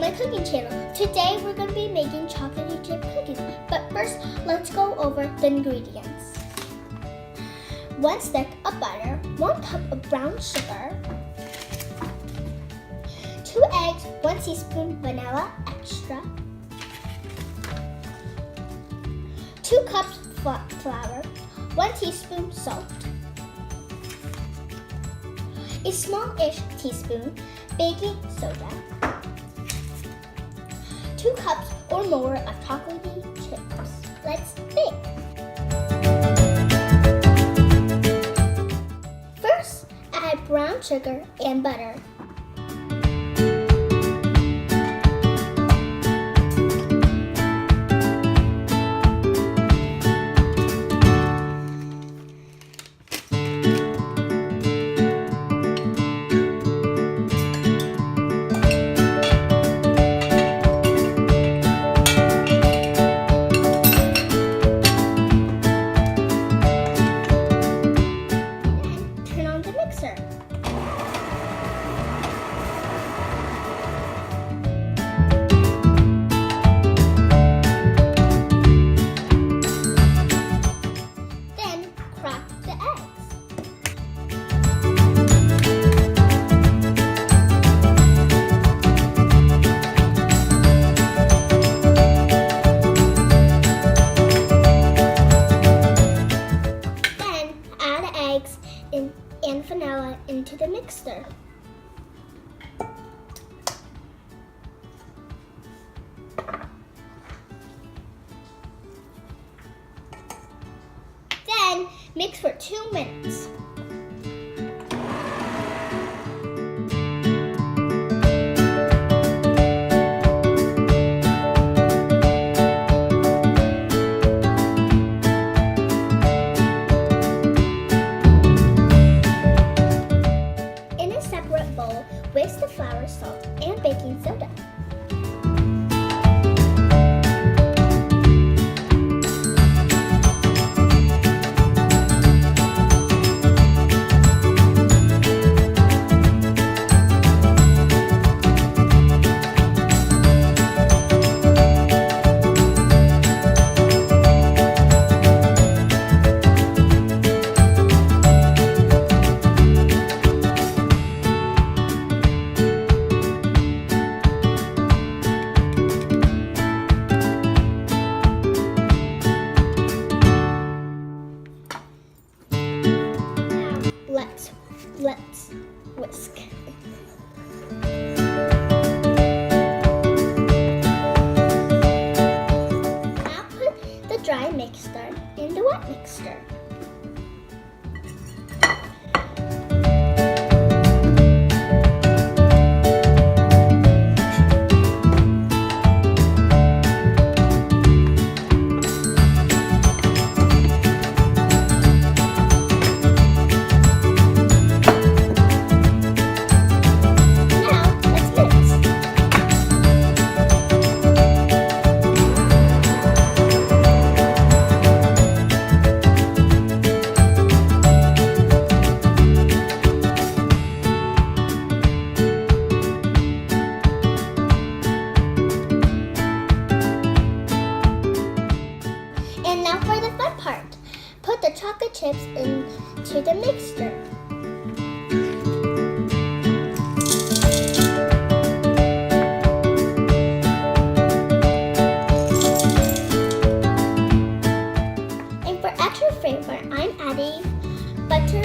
my cooking channel. Today we're going to be making chocolatey chip cookies. But first, let's go over the ingredients. 1 stick of butter, 1 cup of brown sugar, 2 eggs, 1 teaspoon vanilla extra, 2 cups flour, 1 teaspoon salt, a small-ish teaspoon baking soda, 2 cups or more of chocolatey chips. Let's bake. First, add brown sugar and butter. And vanilla into the mixer. Then mix for 2 minutes. Whisk the flour, salt, and baking soda. Let's whisk. Now put the dry mixture in the wet mixture. And now for the fun part. Put the chocolate chips into the mixture. And for extra flavor, I'm adding butter